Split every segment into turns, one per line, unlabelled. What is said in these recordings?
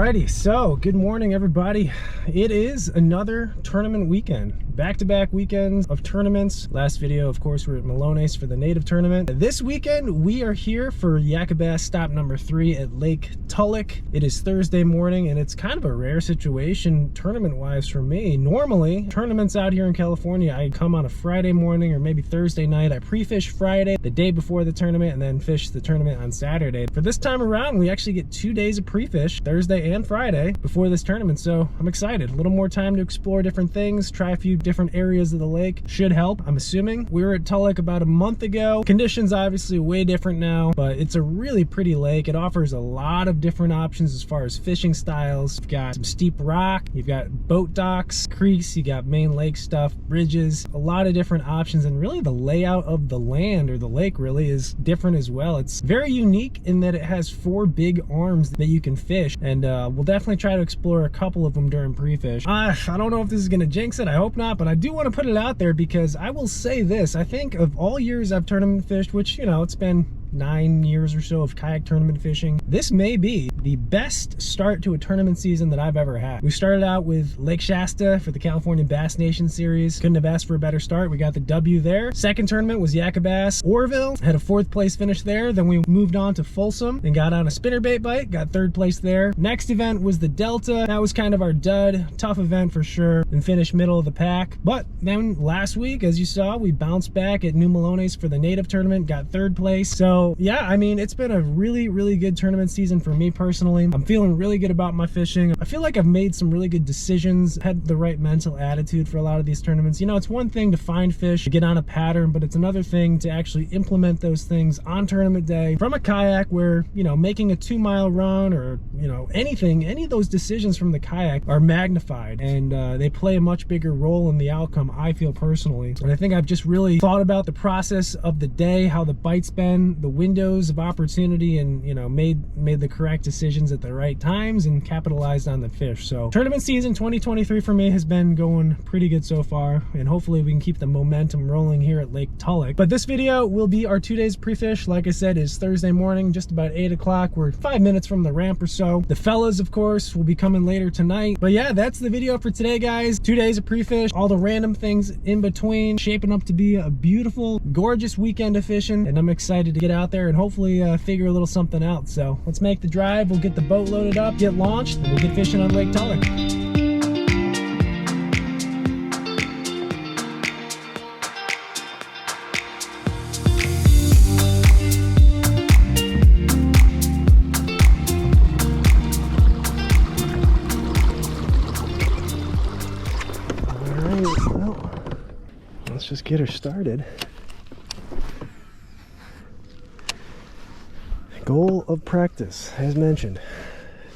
Alrighty, so good morning everybody. It is another tournament weekend. Back-to-back weekends of tournaments. Last video, of course, we're at Malone's for the native tournament. This weekend, we are here for Yakabass stop number 3 at Lake Tulloch. It is Thursday morning, and it's kind of a rare situation tournament-wise for me. Normally, tournaments out here in California, I come on a Friday morning or maybe Thursday night. I pre-fish Friday, the day before the tournament, and then fish the tournament on Saturday. For this time around, we actually get 2 days of pre-fish, Thursday and Friday, before this tournament, so I'm excited. A little more time to explore different things, try a few different areas of the lake. Should help, I'm assuming. We were at Tulloch about a month ago. Conditions obviously way different now, but it's a really pretty lake. It offers a lot of different options as far as fishing styles. You've got some steep rock, you've got boat docks, creeks, you got main lake stuff, bridges, a lot of different options, and really the layout of the land or the lake really is different as well. It's very unique in that it has 4 big arms that you can fish, and we'll definitely try to explore a couple of them during pre-fish. I don't know if this is gonna jinx it, I hope not, but I do want to put it out there because I will say this: I think of all years I've tournament fished, which, you know, it's been 9 years or so of kayak tournament fishing, this may be the best start to a tournament season that I've ever had. We started out with Lake Shasta for the California Bass Nation Series. Couldn't have asked for a better start. We got the W there. Second tournament was Yakabass Orville. Had a 4th place finish there. Then we moved on to Folsom and got on a spinnerbait bite. Got 3rd place there. Next event was the Delta. That was kind of our dud. Tough event for sure. And finished middle of the pack. But then last week, as you saw, we bounced back at New Malone's for the native tournament. Got 3rd place. So yeah, I mean, it's been a really good tournament season for me personally. I'm feeling really good about my fishing. I feel like I've made some really good decisions, had the right mental attitude for a lot of these tournaments. You know, it's one thing to find fish, to get on a pattern, but it's another thing to actually implement those things on tournament day from a kayak where, you know, making a 2-mile run or, you know, anything, any of those decisions from the kayak are magnified, and they play a much bigger role in the outcome, I feel personally. And I think I've just really thought about the process of the day, how the bite's been, the windows of opportunity, and, you know, made the correct decisions at the right times and capitalized on the fish. So tournament season 2023 for me has been going pretty good so far, and hopefully we can keep the momentum rolling here at Lake Tulloch. But this video will be our 2 days pre-fish. Like I said, is Thursday morning, just about 8 o'clock. We're 5 minutes from the ramp or so. The fellas, of course, will be coming later tonight. But yeah, that's the video for today, guys. 2 days of pre-fish, all the random things in between, shaping up to be a beautiful, gorgeous weekend of fishing, and I'm excited to get out there and hopefully figure a little something out. So let's make the drive. We'll get the boat loaded up, get launched, and we'll get fishing on Lake Tulloch. Alright, well, let's just get her started. Goal of practice, as mentioned,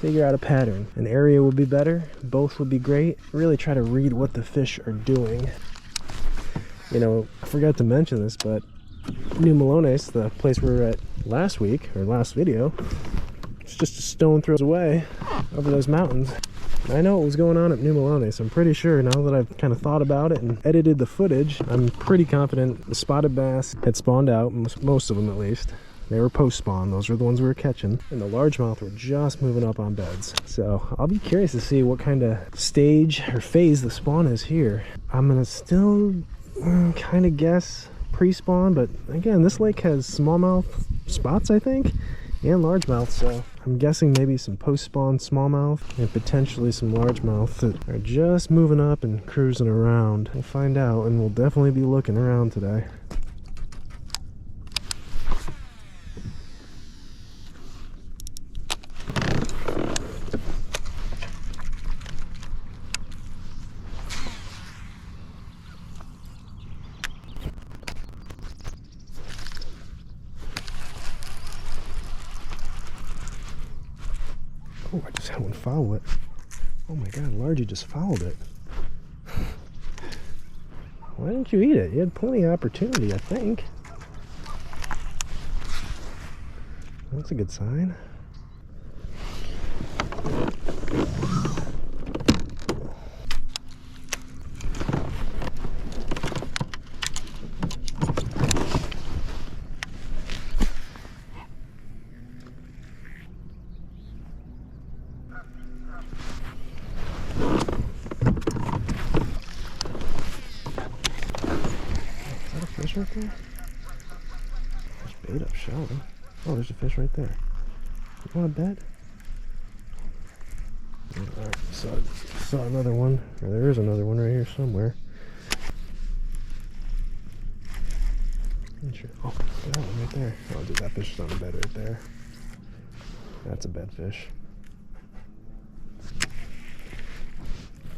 figure out a pattern. An area would be better, both would be great. Really try to read what the fish are doing. You know, I forgot to mention this, but New Malone's, the place we were at last week, or last video, it's just a stone throws away over those mountains. I know what was going on at New Malone's, so I'm pretty sure now that I've kind of thought about it and edited the footage, I'm pretty confident the spotted bass had spawned out, most of them at least. They were post-spawn, those were the ones we were catching. And the largemouth were just moving up on beds. So I'll be curious to see what kind of stage or phase the spawn is here. I'm gonna still kind of guess pre-spawn, but again, this lake has smallmouth spots, I think, and largemouth, so I'm guessing maybe some post-spawn smallmouth and potentially some largemouth that are just moving up and cruising around. We'll find out, and we'll definitely be looking around today. Oh, I just had one foul it. Oh my god, Largy just fouled it. Why didn't you eat it? You had plenty of opportunity, I think. That's a good sign. fish right there? There's bait up shallow. Oh, there's a fish right there. You want a bed? Alright, saw another one. Or there is another one right here somewhere. Oh, that one right there. Oh, dude, that fish is on the bed right there. That's a bed fish.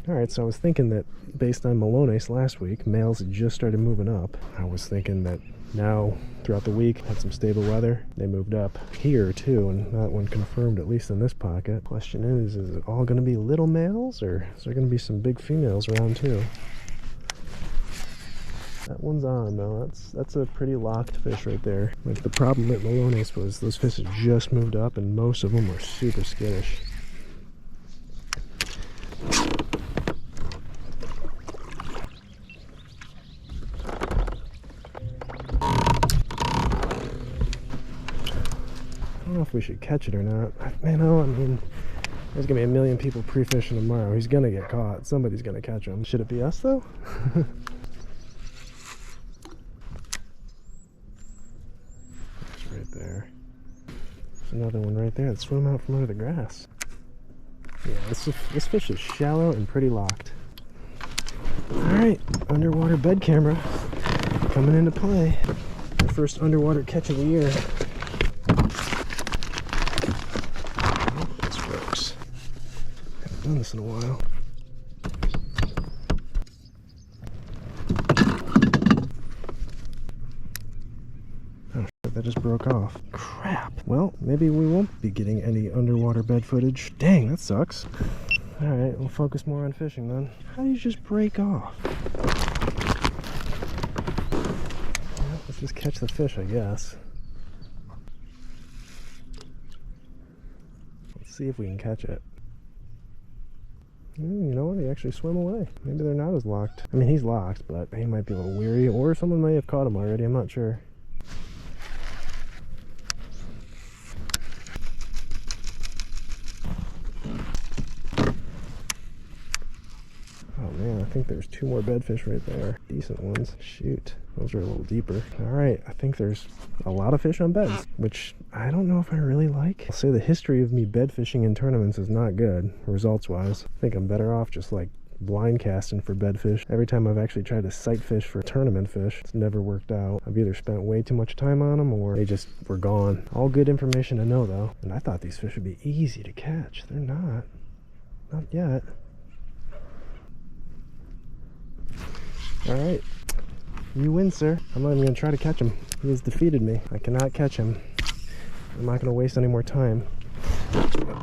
Alright, so I was thinking that based on Malones last week, males had just started moving up. I was thinking that now, throughout the week, had some stable weather. They moved up here too, and that one confirmed, at least in this pocket. Question is it all going to be little males, or is there going to be some big females around too? That one's on though. That's a pretty locked fish right there. Like, the problem at Malones was those fish had just moved up, and most of them were super skittish. I don't know if we should catch it or not. I mean, there's gonna be a million people pre-fishing tomorrow. He's gonna get caught. Somebody's gonna catch him. Should it be us though? It's right there. There's another one right there that swam out from under the grass. Yeah, this fish is shallow and pretty locked. Alright, underwater bed camera coming into play. My first underwater catch of the year. Done this in a while. Oh shit, that just broke off. Crap. Well, maybe we won't be getting any underwater bed footage. Dang, that sucks. Alright, we'll focus more on fishing then. How do you just break off? Well, let's just catch the fish, I guess. Let's see if we can catch it. You know what? He actually swam away. Maybe they're not as locked. I mean, he's locked, but he might be a little weary, or someone may have caught him already. I'm not sure. Oh man, I think there's two more bedfish right there. Decent ones. Shoot. Those are a little deeper. Alright, I think there's a lot of fish on beds, which I don't know if I really like. I'll say the history of me bed fishing in tournaments is not good, results-wise. I think I'm better off just like blind casting for bedfish. Every time I've actually tried to sight fish for tournament fish, it's never worked out. I've either spent way too much time on them, or they just were gone. All good information to know though. And I thought these fish would be easy to catch. They're not. Not yet. Alright. You win, sir. I'm not even going to try to catch him. He has defeated me. I cannot catch him. I'm not going to waste any more time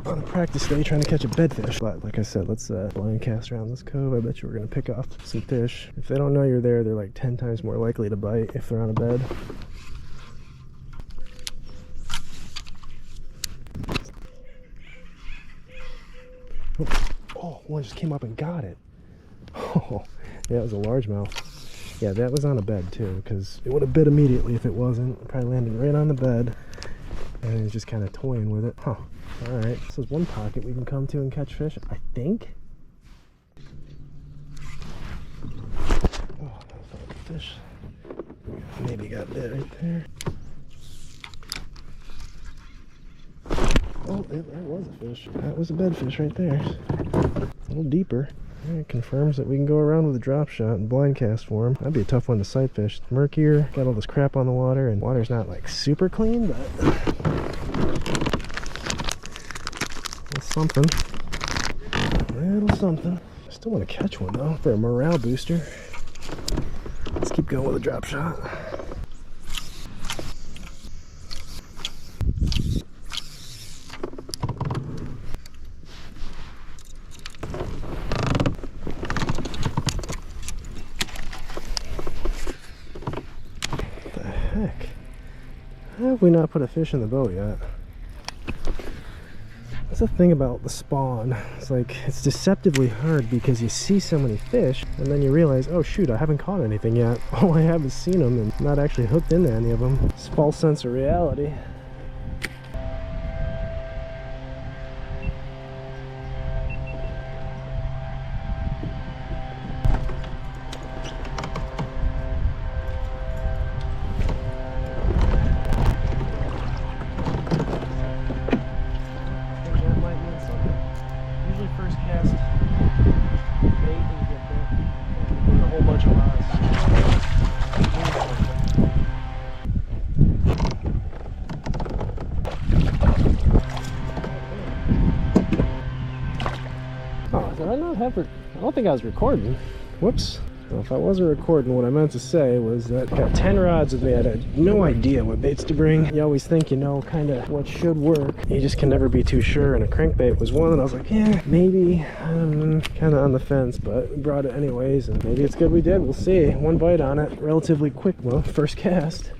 on a practice day trying to catch a bedfish. But like I said, let's blind cast around this cove. I bet you we're going to pick off some fish. If they don't know you're there, they're like 10 times more likely to bite if they're on a bed. Oh, one just came up and got it. Oh, yeah, it was a largemouth. Yeah, that was on a bed too, because it would have bit immediately if it wasn't. Probably landed right on the bed, and it's just kind of toying with it. Huh. Alright, this is one pocket we can come to and catch fish, I think. Oh, that's not a fish. Maybe got that right there. Oh, that was a fish. That was a bedfish right there. A little deeper. It confirms that we can go around with a drop shot and blind cast for him. That'd be a tough one to sight fish. It's murkier, got all this crap on the water, and water's not like super clean, but it's something. A little something. I still want to catch one though for a morale booster. Let's keep going with a drop shot. How have we not put a fish in the boat yet? That's the thing about the spawn. It's like, it's deceptively hard because you see so many fish and then you realize, oh shoot, I haven't caught anything yet. All I have is seen them and not actually hooked into any of them. It's a false sense of reality. I don't think I was recording. Whoops. Well, if I wasn't recording, what I meant to say was that I got 10 rods with me. I had no idea what baits to bring. You always think you know kind of what should work. You just can never be too sure, and a crankbait was one, and I was like, yeah, maybe. Kind of on the fence, but we brought it anyways, and maybe it's good we did. We'll see. One bite on it, relatively quick, well, first cast.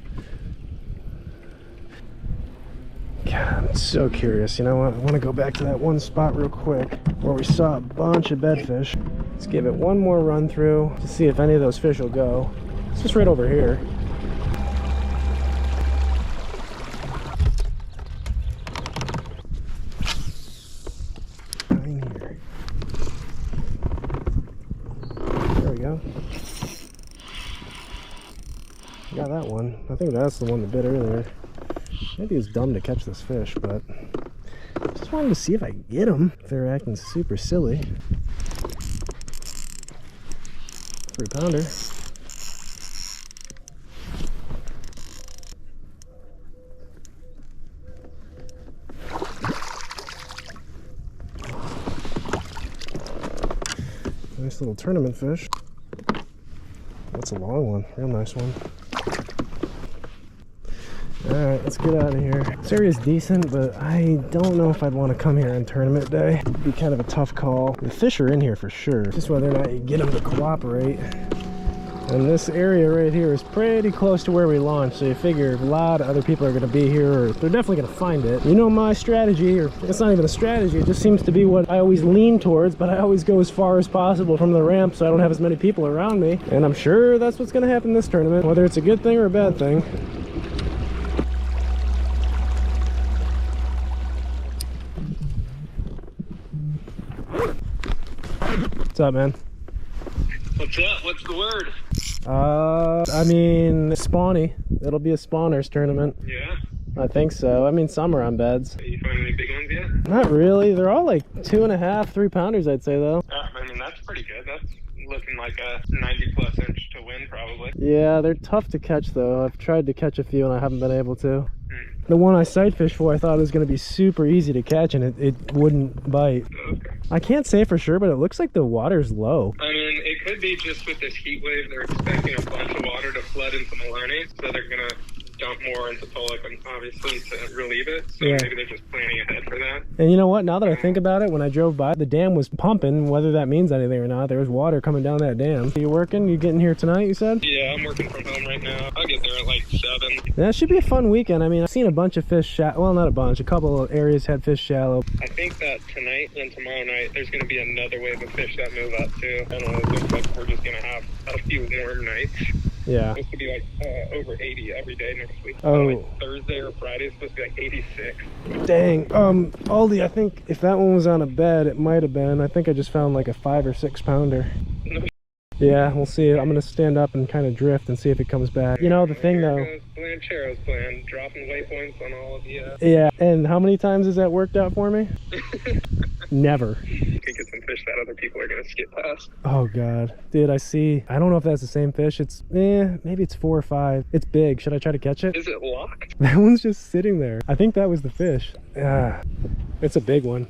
God, I'm so curious. You know what? I want to go back to that one spot real quick where we saw a bunch of bedfish. Let's give it one more run through to see if any of those fish will go. It's just right over here. Right here. There we go. Got that one. I think that's the one that bit earlier. Maybe it's dumb to catch this fish, but just wanted to see if I can get them. If they're acting super silly. 3-pounder. Nice little tournament fish. That's a long one, real nice one. Alright, let's get out of here. This area is decent, but I don't know if I'd want to come here on tournament day. It'd be kind of a tough call. The fish are in here for sure. Just whether or not you get them to cooperate. And this area right here is pretty close to where we launched, so you figure a lot of other people are going to be here, or they're definitely going to find it. You know my strategy, or it's not even a strategy, it just seems to be what I always lean towards, but I always go as far as possible from the ramp so I don't have as many people around me. And I'm sure that's what's going to happen this tournament, whether it's a good thing or a bad thing. What's up, man?
What's up? What's the word?
I mean, spawny. It'll be a spawners tournament.
Yeah?
I think so. I mean, some are on beds.
Are you finding any big ones yet?
Not really. They're all like 2.5, 3-pounders, I'd say, though.
I mean, that's pretty good. That's looking like a 90+ inch to win, probably.
Yeah, they're tough to catch, though. I've tried to catch a few and I haven't been able to. The one I sight fished for, I thought it was going to be super easy to catch, and it wouldn't bite.
Okay.
I can't say for sure, but it looks like the water's low.
I mean, it could be just with this heat wave, they're expecting a bunch of water to flood into Maloney, so they're going to dump more into Tulloch, obviously, to relieve it. So
yeah.
Maybe they're just planning ahead for that.
And you know what? Now that I think about it, when I drove by, the dam was pumping, whether that means anything or not. There was water coming down that dam. You working? You getting here tonight, you said?
Yeah, I'm working from home right now. I'll get there at like 7.
That should be a fun weekend. I mean, I've seen a bunch of fish shallow. Well, not a bunch. A couple of areas had fish shallow.
I think that tonight and tomorrow night, there's going to be another wave of fish that move up too. I don't know, it looks like we're just going to have a few warm nights.
Yeah.
It's supposed to be like over 80 every day next week.
Oh.
Like Thursday or Friday it's supposed to be like 86.
Dang. Aldie, I think if that one was on a bed, it might have been. I think I just found like a 5 or 6-pounder. Yeah, we'll see. I'm gonna stand up and kind of drift and see if it comes back. You know, the thing though.
Blanchero's plan, dropping waypoints on all of you.
Yeah, and how many times has that worked out for me? Never.
You could get some fish that other people are gonna skip past.
Oh god, dude, I see. I don't know if that's the same fish. It's maybe it's 4 or 5. It's big. Should I try to catch it?
Is it locked?
That one's just sitting there. I think that was the fish. It's a big one.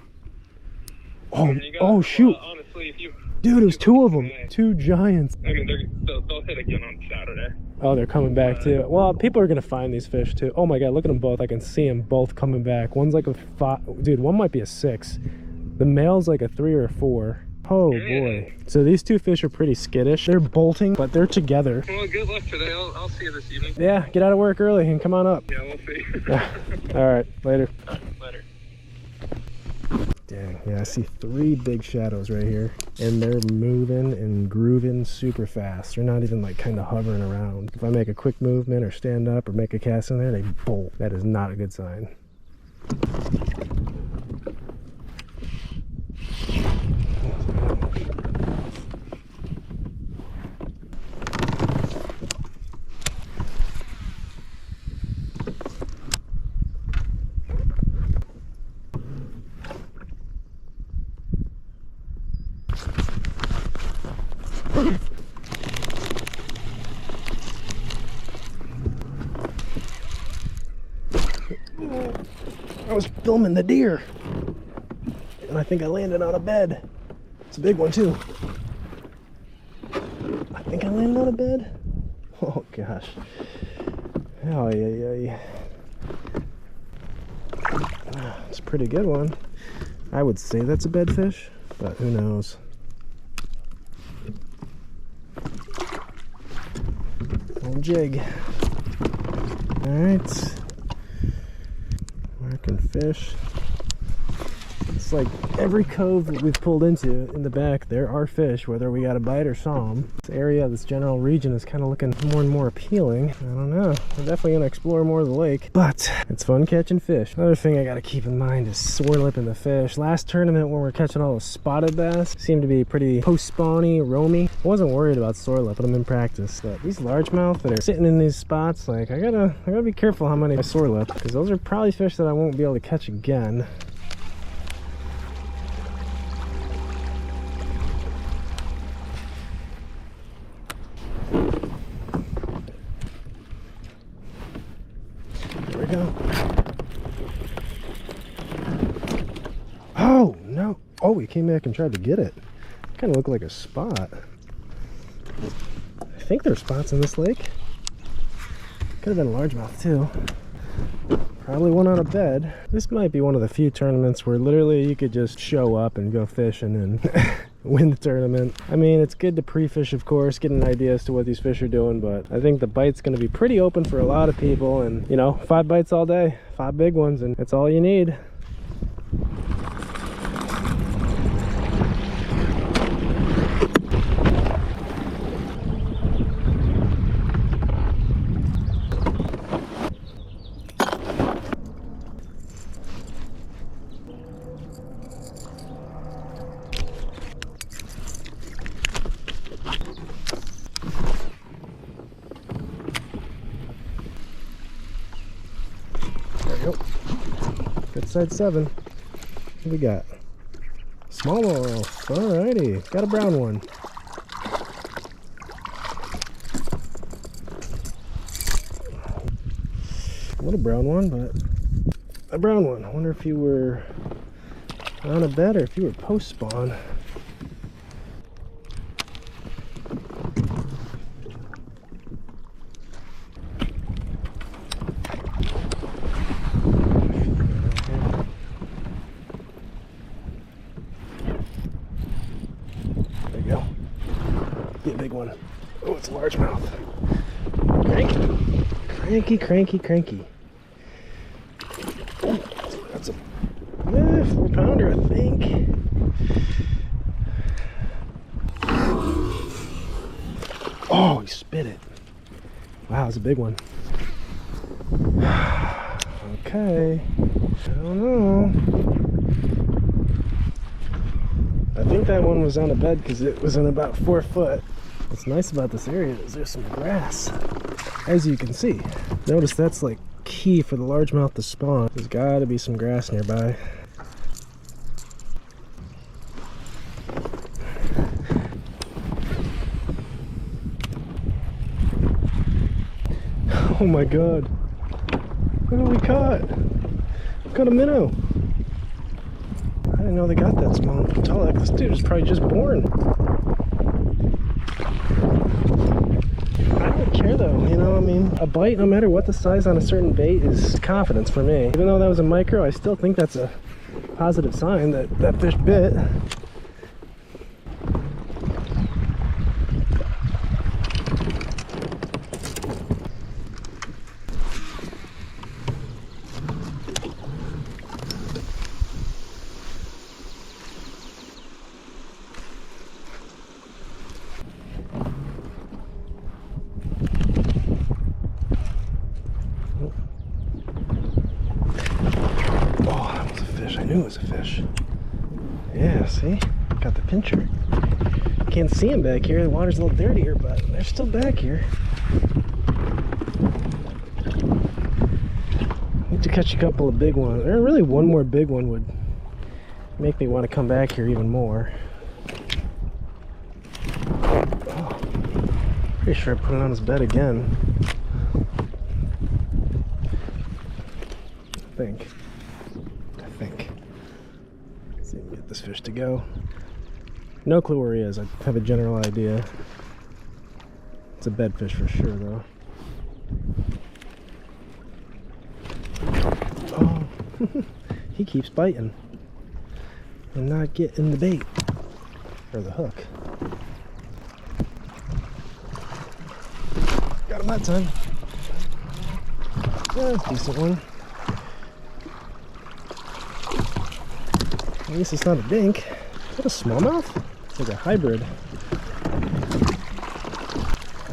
Oh shoot.
Honestly, if you.
Dude, it was 2 of them. 2 giants.
I mean, they'll hit again on Saturday.
Oh, they're coming back too. Well, people are gonna find these fish too. Oh my god, look at them both. I can see them both coming back. One's like a 5. Dude, one might be a 6. The male's like a 3 or a 4. Oh boy. So these 2 fish are pretty skittish. They're bolting, but they're together.
Well, good luck today. I'll see you this evening.
Yeah, get out of work early and come on up.
Yeah, we'll see.
All right, later.
Later.
Dang, yeah, I see 3 big shadows right here, and they're moving and grooving super fast. They're not even like kind of hovering around. If I make a quick movement or stand up or make a cast in there, they bolt. That is not a good sign. I was filming the deer and I think I landed on a bed. It's a big one too. I think I landed on a bed. Oh gosh. Oh yeah. It's a pretty good one. I would say that's a bedfish, but who knows. Old jig. Alright. Marking fish. It's like every cove that we've pulled into in the back, there are fish, whether we got a bite or saw them. This area, this general region is kind of looking more and more appealing. I don't know. We're definitely going to explore more of the lake, but it's fun catching fish. Another thing I got to keep in mind is sore lipping the fish. Last tournament when we were catching all the spotted bass, seemed to be pretty post-spawny, roamy. I wasn't worried about sore lipping them in practice, but these largemouth that are sitting in these spots, like I gotta be careful how many I sore lip, because those are probably fish that I won't be able to catch again. Go. Oh no! Oh, he came back and tried to get it. Kind of looked like a spot. I think there's spots in this lake. Could have been a largemouth too. Probably one on a bed. This might be one of the few tournaments where literally you could just show up and go fishing and win the tournament. I mean, it's good to pre-fish, of course, get an idea as to what these fish are doing, but I think the bite's going to be pretty open for a lot of people, and you know, 5 bites all day, 5 big ones, and it's all you need. Good side 7. What do we got? Smallmouth. Alrighty. Got a brown one. A little brown one, but a brown one. I wonder if you were on a bed or if you were post spawn. One. Oh, it's a largemouth. Cranky. Oh, that's a 4-pounder, I think. Oh, he spit it. Wow, it's a big one. Okay. I don't know. I think that one was on a bed because it was in about 4 foot. What's nice about this area is there's some grass, as you can see. Notice that's like key for the largemouth to spawn. There's got to be some grass nearby. Oh my god. What have we caught? We caught a minnow. I didn't know they got that small. Tulloch. This dude was probably just born. I don't care though, you know, I mean, a bite, no matter what the size on a certain bait, is confidence for me. Even though that was a micro, I still think that's a positive sign that that fish bit. It was a fish. Yeah, see? Got the pincher. Can't see them back here. The water's a little dirtier, but they're still back here. Need to catch a couple of big ones. Or really one more big one would make me want to come back here even more. Oh, pretty sure I put it on his bed again. I think. See if we can get this fish to go. No clue where he is. I have a general idea. It's a bedfish for sure, though. Oh, he keeps biting and not getting the bait or the hook. Got him that time. Yeah, decent one. At least it's not a dink. Is that a smallmouth? It's like a hybrid.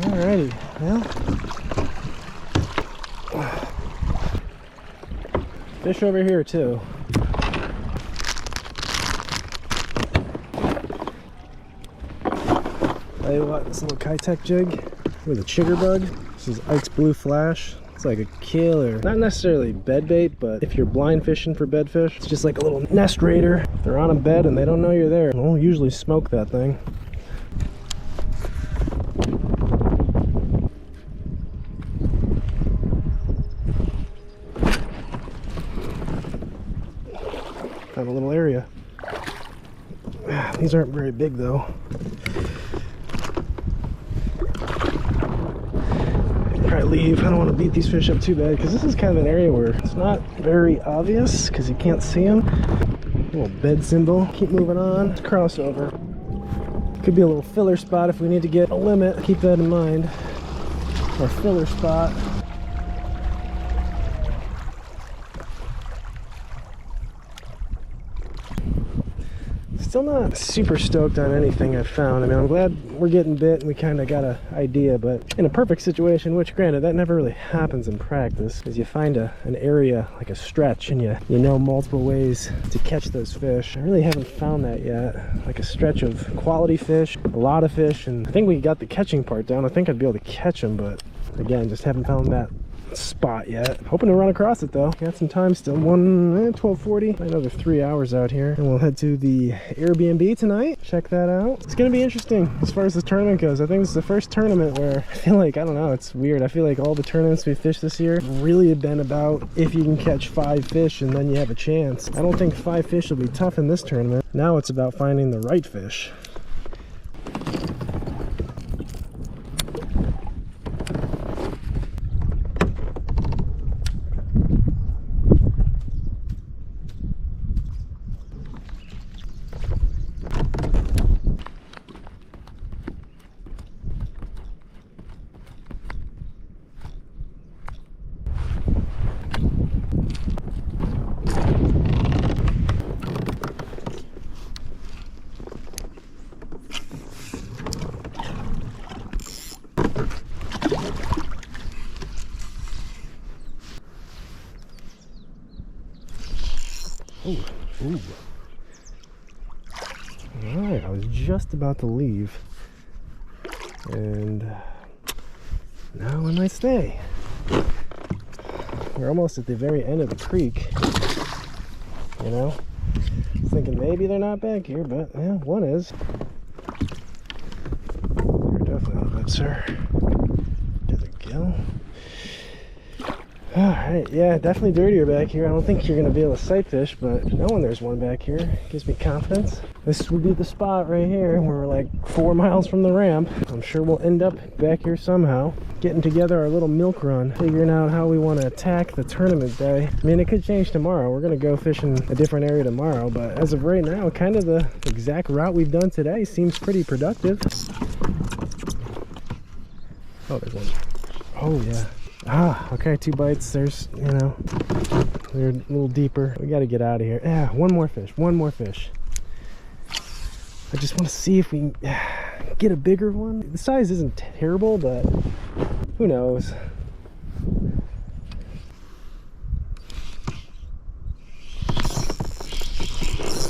Alrighty, well. Fish over here too. Tell you what, this little Kitech jig with a chigger bug. This is Ike's Blue Flash. It's like a killer. Not necessarily bed bait, but if you're blind fishing for bedfish, it's just like a little nest raider. If they're on a bed and they don't know you're there, they'll usually smoke that thing. Found a little area. These aren't very big though. Leave. I don't want to beat these fish up too bad because this is kind of an area where it's not very obvious because you can't see them. Little bed symbol. Keep moving on. Let's cross over. Could be a little filler spot if we need to get a limit. Keep that in mind. Our filler spot. Still not super stoked on anything I've found. I mean, I'm glad we're getting bit and we kind of got an idea, but in a perfect situation, which granted, that never really happens in practice, is you find an area, like a stretch, and you know multiple ways to catch those fish. I really haven't found that yet. Like a stretch of quality fish, a lot of fish, and I think we got the catching part down. I think I'd be able to catch them, but again, just haven't found that spot yet. Hoping to run across it though. Got some time still. 12:40. Another 3 hours out here, and we'll head to the Airbnb tonight. Check that out. It's gonna be interesting as far as this tournament goes. I think this is the first tournament where I feel like, I don't know, it's weird. I feel like all the tournaments we fished this year really have been about if you can catch 5 fish and then you have a chance. I don't think 5 fish will be tough in this tournament. Now it's about finding the right fish. Ooh, ooh. Alright, I was just about to leave. And now we might stay. We're almost at the very end of the creek. You know? Thinking maybe they're not back here, but yeah, one is. You're definitely on the good, sir. Get the gill. Alright, yeah, definitely dirtier back here. I don't think you're going to be able to sight fish, but knowing there's one back here gives me confidence. This would be the spot right here where we're like 4 miles from the ramp. I'm sure we'll end up back here somehow. Getting together our little milk run, figuring out how we want to attack the tournament day. I mean, it could change tomorrow. We're going to go fishing a different area tomorrow, but as of right now, kind of the exact route we've done today seems pretty productive. Oh, there's one. Oh, yeah. Ah, okay, 2 bites. There's, you know, they're a little deeper. We got to get out of here. Yeah, one more fish. I just want to see if we can get a bigger one. The size isn't terrible, but who knows?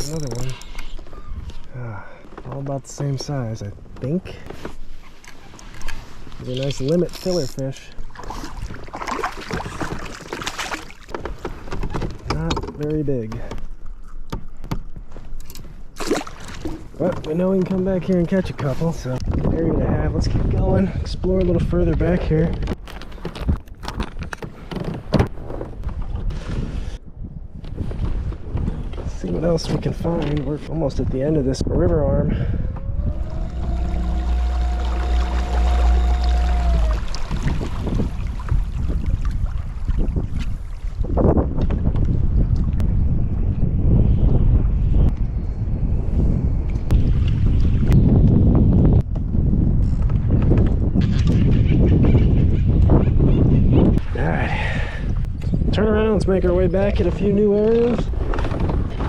Another one. Ah, all about the same size, I think. These are nice limit filler fish. Not very big. But we know we can come back here and catch a couple, so area to have. Let's keep going, explore a little further back here. See what else we can find. We're almost at the end of this river arm. turn around, let's make our way back at a few new areas.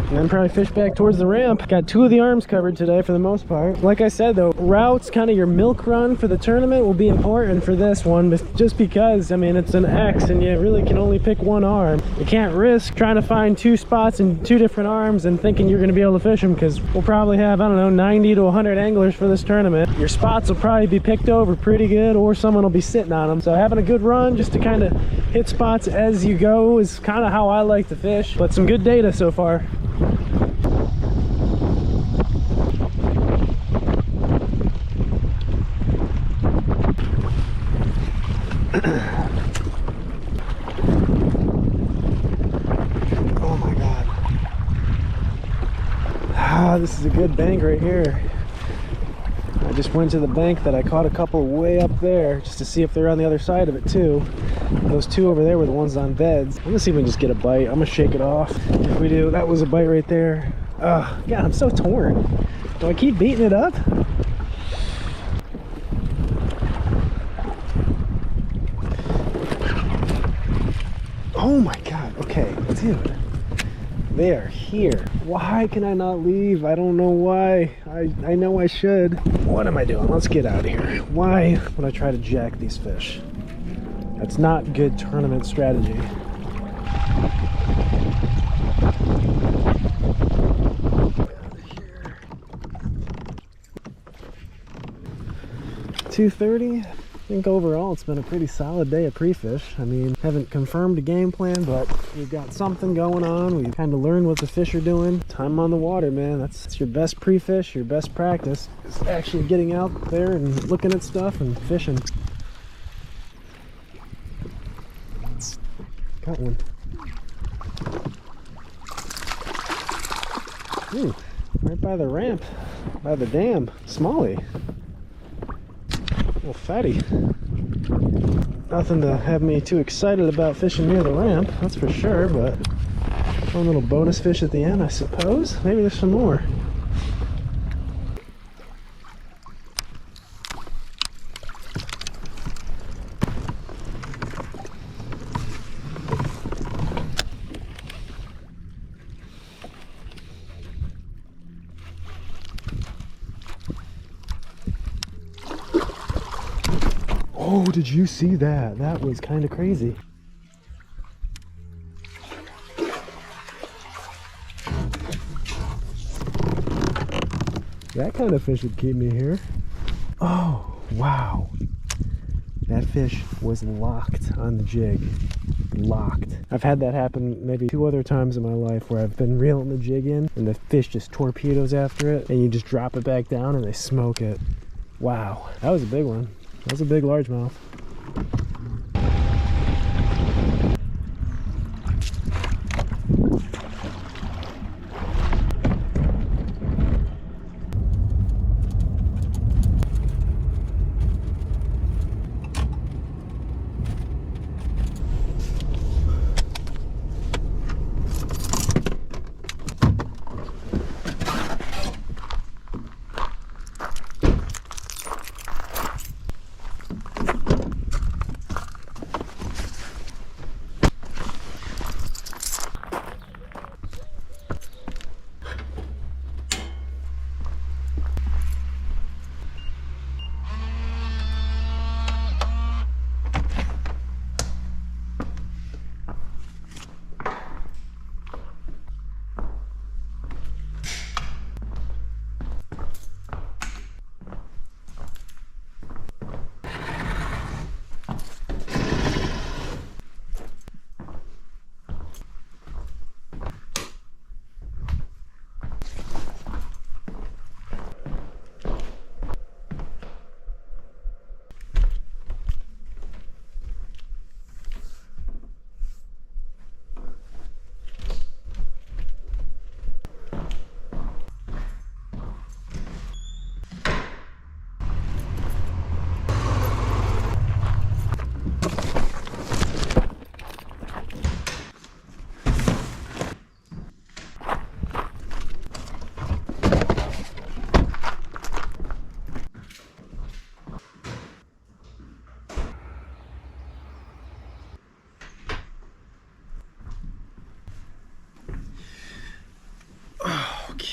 And then probably fish back towards the ramp. Got 2 of the arms covered today for the most part. Like I said though, routes, kind of your milk run for the tournament will be important for this one, but just because, I mean, it's an X and you really can only pick 1 arm. You can't risk trying to find 2 spots and 2 different arms and thinking you're going to be able to fish them, because we'll probably have, I don't know, 90 to 100 anglers for this tournament. Your spots will probably be picked over pretty good, or someone will be sitting on them. So having a good run just to kind of hit spots as you go is kind of how I like to fish. But some good data so far. Oh my god. Ah, this is a good bank right here. I just went to the bank that I caught a couple way up there just to see if they're on the other side of it too. Those 2 over there were the ones on beds. I'm gonna see if we can just get a bite. I'm gonna shake it off. If we do, that was a bite right there. Oh god, I'm so torn. Do I keep beating it up? Oh my god, okay, dude. They are here. Why can I not leave? I don't know why. I know I should. What am I doing? Let's get out of here. Why would I try to jack these fish? That's not good tournament strategy. $2.30. I think overall it's been a pretty solid day of pre-fish. I mean, haven't confirmed a game plan, but we've got something going on. We've kind of learned what the fish are doing. Time on the water, man. That's your best pre-fish, your best practice. Is actually getting out there and looking at stuff and fishing. Got one. Ooh, right by the ramp, by the dam. Smallie. Little fatty. Nothing to have me too excited about fishing near the ramp, that's for sure, but fun little bonus fish at the end, I suppose. Maybe there's some more. Oh, did you see that? That was kind of crazy. That kind of fish would keep me here. Oh, wow. That fish was locked on the jig. Locked. I've had that happen maybe 2 other times in my life where I've been reeling the jig in and the fish just torpedoes after it and you just drop it back down and they smoke it. Wow, that was a big one. That was a big largemouth.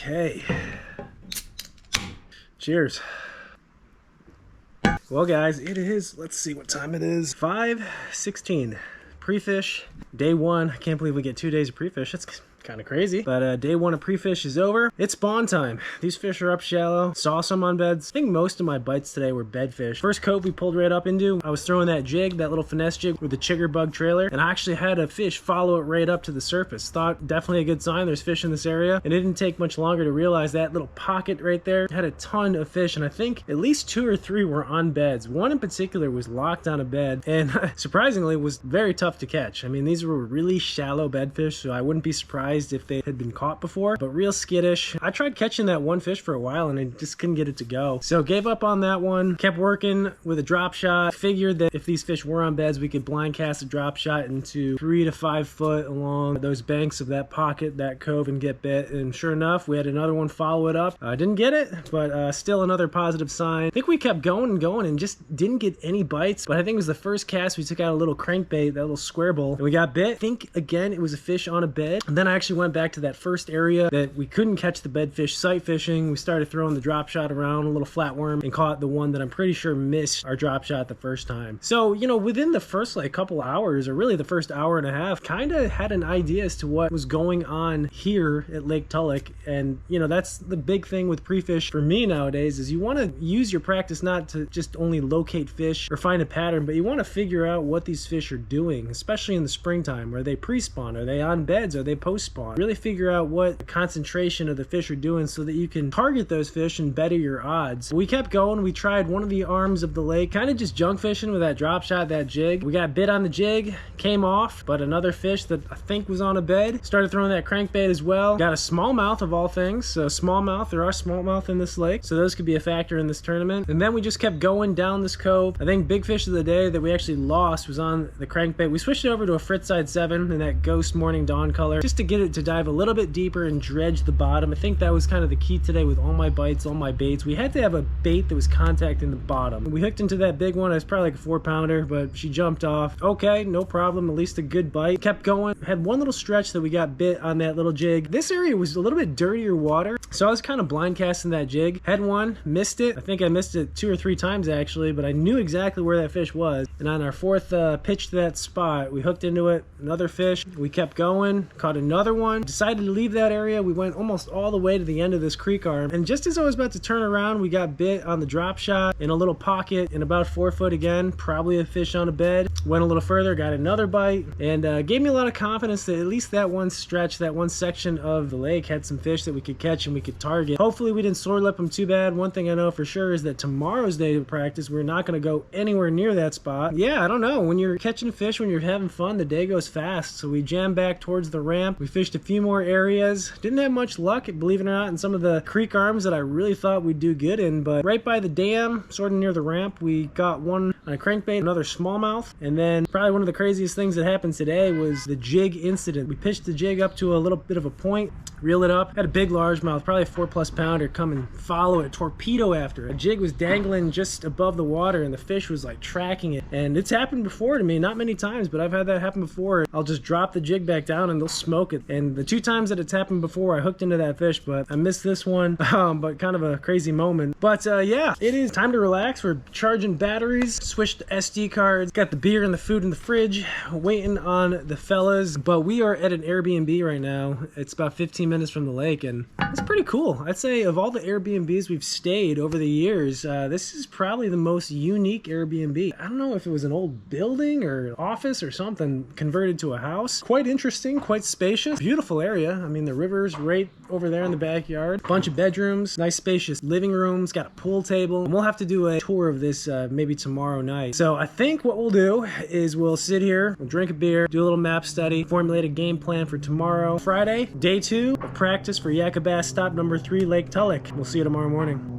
Okay. Cheers. Well guys, it is, let's see what time it is. 5:16. Pre-fish, day one. I can't believe we get 2 days of pre-fish. That's kind of crazy, but day one of pre-fish is over. It's spawn time. These fish are up shallow. Saw some on beds. I think most of my bites today were bed fish. First cove we pulled right up into, I was throwing that jig, that little finesse jig with the chigger bug trailer, and I actually had a fish follow it right up to the surface. Thought definitely a good sign there's fish in this area, and it didn't take much longer to realize that little pocket right there had a ton of fish, and I think at least 2 or 3 were on beds. One in particular was locked on a bed, and surprisingly was very tough to catch. I mean, these were really shallow bed fish, so I wouldn't be surprised if they had been caught before, but real skittish. I tried catching that one fish for a while and I just couldn't get it to go. So gave up on that one, kept working with a drop shot. Figured that if these fish were on beds, we could blind cast a drop shot into 3 to 5 foot along those banks of that pocket, that cove, and get bit. And sure enough, we had another one follow it up. I didn't get it, but still another positive sign. I think we kept going and going and just didn't get any bites, but I think it was the first cast we took out a little crankbait, that little square bull, and we got bit. I think again it was a fish on a bed, and then I actually went back to that first area that we couldn't catch the bed fish sight fishing. We started throwing the drop shot around, a little flatworm, and caught the one that I'm pretty sure missed our drop shot the first time. So, you know, within the first like couple hours, or really the first hour and a half, kind of had an idea as to what was going on here at Lake Tulloch. And, you know, that's the big thing with pre-fish for me nowadays, is you want to use your practice not to just only locate fish or find a pattern, but you want to figure out what these fish are doing, especially in the springtime. Are they pre-spawn? Are they on beds? Are they post-spawn? Really figure out what the concentration of the fish are doing so that you can target those fish and better your odds. We kept going. We tried one of the arms of the lake, kind of just junk fishing with that drop shot, that jig. We got bit on the jig, came off, but another fish that I think was on a bed. Started throwing that crankbait as well. Got a smallmouth of all things. So smallmouth, there are smallmouth in this lake, so those could be a factor in this tournament. And then we just kept going down this cove. I think big fish of the day that we actually lost was on the crankbait. We switched it over to a Fritzside 7 in that ghost morning dawn color, just to get it to dive a little bit deeper and dredge the bottom. I think that was kind of the key today with all my bites, all my baits. We had to have a bait that was contacting the bottom. We hooked into that big one. It was probably like a 4-pounder, but she jumped off. Okay, no problem, at least a good bite. Kept going. Had one little stretch that we got bit on that little jig. This area was a little bit dirtier water, so I was kind of blind casting that jig. Had one, missed it. I think I missed it 2 or 3 times actually, but I knew exactly where that fish was. And on our 4th pitch to that spot, we hooked into it, another fish. We kept going, caught another one, decided to leave that area. We went almost all the way to the end of this creek arm, and just as I was about to turn around, we got bit on the drop shot in a little pocket in about 4 foot again, probably a fish on a bed. Went a little further, got another bite, and gave me a lot of confidence that at least that one stretch, that one section of the lake had some fish that we could catch and we could target. Hopefully we didn't sore lip them too bad. One thing I know for sure is that tomorrow's day of practice, we're not going to go anywhere near that spot. Yeah, I don't know, when you're catching fish, when you're having fun, the day goes fast. So we jammed back towards the ramp. We fished a few more areas. Didn't have much luck, believe it or not, in some of the creek arms that I really thought we'd do good in, but right by the dam, sort of near the ramp, we got one on a crankbait, another smallmouth, and then probably one of the craziest things that happened today was the jig incident. We pitched the jig up to a little bit of a point, reeled it up, had a big largemouth, probably a 4+ pounder, come and follow it, torpedo after it. A jig was dangling just above the water and the fish was like tracking it, and it's happened before to me, not many times, but I've had that happen before. I'll just drop the jig back down and they'll smoke it, and the 2 times that it's happened before, I hooked into that fish, but I missed this one, but kind of a crazy moment. But yeah, it is time to relax. We're charging batteries, switched to SD cards, got the beer and the food in the fridge, waiting on the fellas. But we are at an Airbnb right now. It's about 15 minutes from the lake, and it's pretty cool. I'd say of all the Airbnbs we've stayed over the years, this is probably the most unique Airbnb. I don't know if it was an old building or office or something converted to a house. Quite interesting, quite spacious, beautiful area. I mean, the river's right over there in the backyard. Bunch of bedrooms, nice spacious living rooms, got a pool table. And we'll have to do a tour of this maybe tomorrow night. So I think what we'll do is we'll sit here, we'll drink a beer, do a little map study, formulate a game plan for tomorrow, Friday, day 2 of practice for Yakka Bass stop number 3, Lake Tulloch. We'll see you tomorrow morning.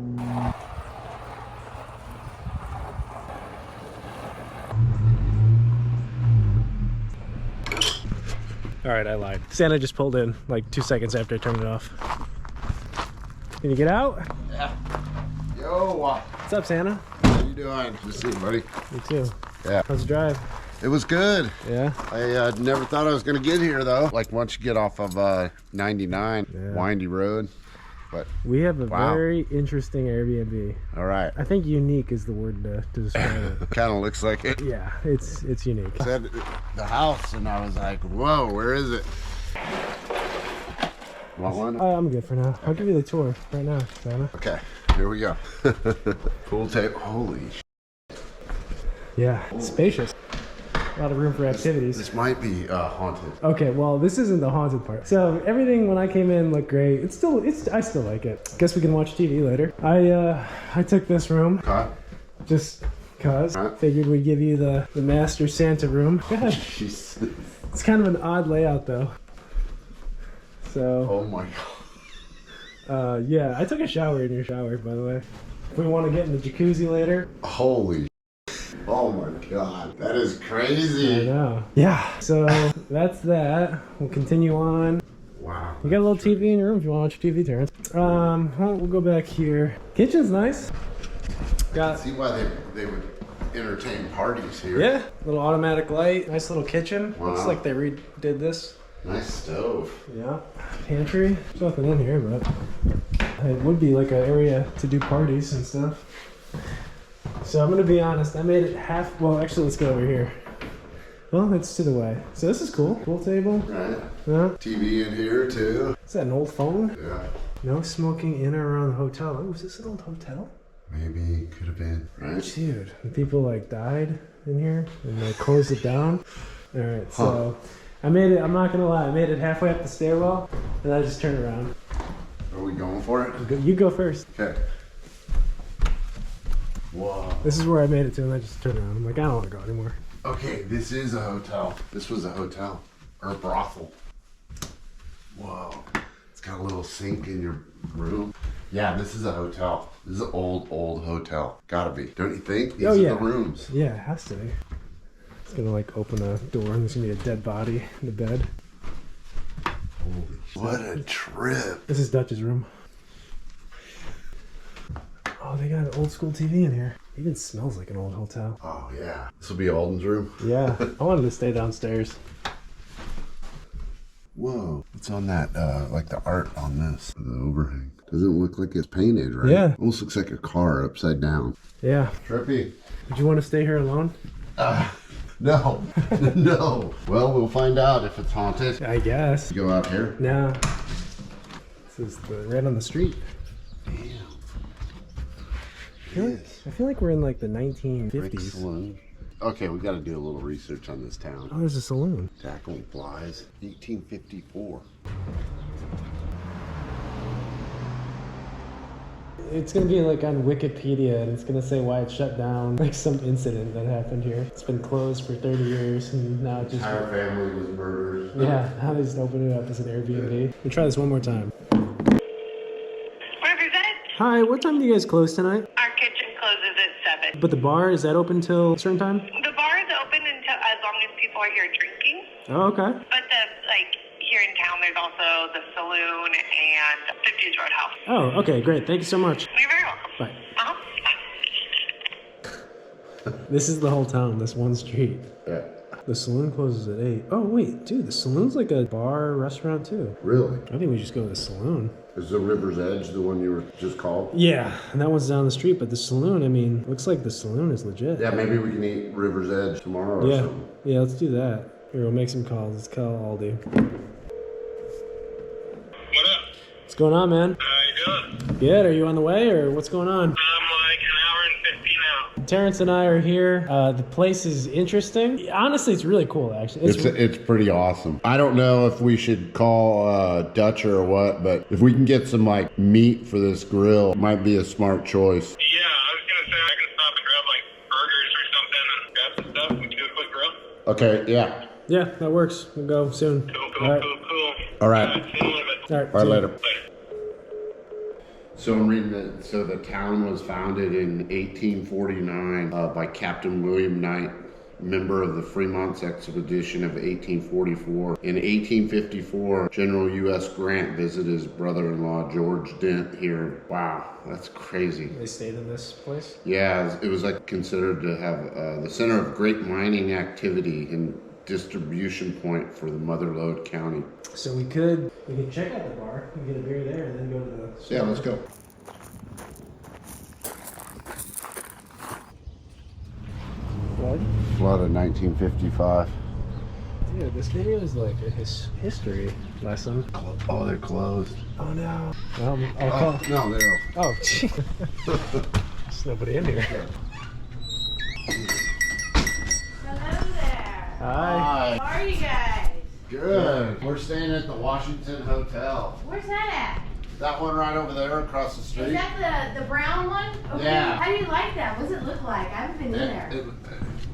All right, I lied. Santa just pulled in like 2 seconds after I turned it off. Can you get out?
Yeah. Yo.
What's up, Santa?
How you doing? Good to see you, buddy.
You too.
Yeah.
How's the drive?
It was good.
Yeah?
I never thought I was going to get here, though. Like, once you get off of 99,
yeah.
windy road. but
We have a
wow.
very interesting Airbnb.
All right.
I think unique is the word to describe it.
Kind of looks like it.
Yeah, it's unique.
Said the house, and I was like, whoa, where is it? Want one?
I'm good for now. I'll give you the tour right now, Santa.
Okay, here we go. Pool table. Holy sh.
Yeah, it's spacious. A lot of room for activities.
This might be haunted.
Okay, well, this isn't the haunted part. So everything when I came in looked great. I still like it. Guess we can watch TV later. I took this room
Okay.
just cause.
Right.
Figured we'd give you the master Santa room. Go ahead.
Jeez.
It's kind of an odd layout though. So
Oh my god.
yeah, I took a shower in your shower, by the way. If we want to get in the jacuzzi later.
Holy. Oh my god. That is
I
crazy.
know. Yeah, so that's that. We'll continue on.
Wow.
You got a little TV in your room if you want to watch TV, Terrence. We'll go back here. Kitchen's nice. Got
See why they would entertain parties here.
yeah, little automatic light. Nice little kitchen.
Wow.
Looks like they redid this.
Nice stove.
Yeah. Pantry. There's nothing in here, but it would be like an area to do parties and stuff. So I'm gonna be honest, I made it half. Well, actually, let's go over here. Well, it's to the way. So this is cool. Pool table.
Right.
Yeah.
TV in here too.
Is that an old phone?
Yeah.
No smoking in or around the hotel. Oh, is this an old hotel?
Maybe could have been. Right.
Dude, the people like died in here and they closed it down. All right, so I made it. I'm not gonna lie. I made it halfway up the stairwell, and I just turned around.
Are we going for it?
You go first.
Okay. Whoa.
This is where I made it to, and I just turned around. I'm like, I don't want to go anymore.
Okay, this is a hotel. This was a hotel or a brothel. Whoa. It's got a little sink in your room. Yeah, this is a hotel. This is an old hotel. Gotta be. Don't you think? These
Oh,
are
yeah.
the rooms.
Yeah, it has to be. It's gonna like open a door, and there's gonna be a dead body in the bed.
What a trip.
This is Dutch's room. Oh, they got an old school TV in here. It even smells like an old hotel.
Oh, yeah. This will be Alden's room.
Yeah, I wanted to stay downstairs.
Whoa. What's on that? Like the art on this. The overhang. Doesn't look like it's painted, right?
Yeah.
Almost looks like a car upside down.
Yeah.
Trippy.
Would you want to stay here alone?
No. No. Well, we'll find out if it's haunted.
I guess.
Go out here.
No. This is right on the street.
Damn.
I feel like we're in like the
Brick
1950s.
Saloon. Okay, we got to do a little research on this town.
Oh, there's a saloon.
Tackling flies, 1854.
It's gonna be like on Wikipedia, and it's gonna say why it's shut down, like some incident that happened here. It's been closed for 30 years, and now it just
Entire family was murdered.
yeah. Now they just open it up as an Airbnb. We'll try this one more time. Hi, what time do you guys close tonight?
Our kitchen closes at 7.
But the bar, is that open till a certain time?
The bar is open until as long as people are here drinking.
Oh, okay.
But here in town, there's also the Saloon and 50s Roadhouse.
Oh, okay, great. Thank you so much.
You're very welcome.
Bye.
Uh-huh.
This is the whole town, this one street.
Yeah.
The saloon closes at 8. Oh, wait, dude, the saloon's like a bar restaurant too.
Really?
I think we just go to the saloon.
Is the River's Edge the one you were just called?
Yeah, and that one's down the street, but the saloon, I mean, looks like the saloon is legit.
Yeah, maybe we can eat River's Edge tomorrow or
Yeah,
something.
yeah, let's do that. Here, we'll make some calls. Let's call Aldie.
What up?
What's going on, man?
How you doing?
Good, are you on the way, or what's going on?
I'm like an hour and 15 out.
Terrence and I are here. The place is interesting. Honestly, it's really cool, actually.
It's pretty awesome. I don't know if we should call Dutch or what, but if we can get some like meat for this grill, it might be a smart choice.
Yeah, I was gonna say I can stop and grab like burgers or something and grab some stuff. We can do a quick grill.
Okay, yeah.
Yeah, that works. We'll go soon.
Cool.
All right.
All right.
See you in a little bit.
All right,
All right,
see you.
later. So I'm reading that. So the town was founded in 1849 by Captain William Knight, member of the Fremont's expedition of 1844. In 1854, General U.S. Grant visited his brother-in-law George Dent here. Wow, that's crazy.
They stayed in this place?
Yeah, it was like considered to have the center of great mining activity and distribution point for the Mother Lode County.
So we could check out the bar and get a beer there and then go to the store.
Yeah, let's go. Flood of 1955.
Dude, this video is like a history lesson.
Oh, they're closed.
Oh no. I'll call.
No, they're.
Oh, gee. There's nobody in here.
Hello there.
Hi.
How are you guys?
Good. We're staying at the Washington Hotel.
Where's that
That one right over there across the
at?
street.
Is that the brown one? Okay.
Yeah.
How do you like that? What does it look like? I haven't been in there.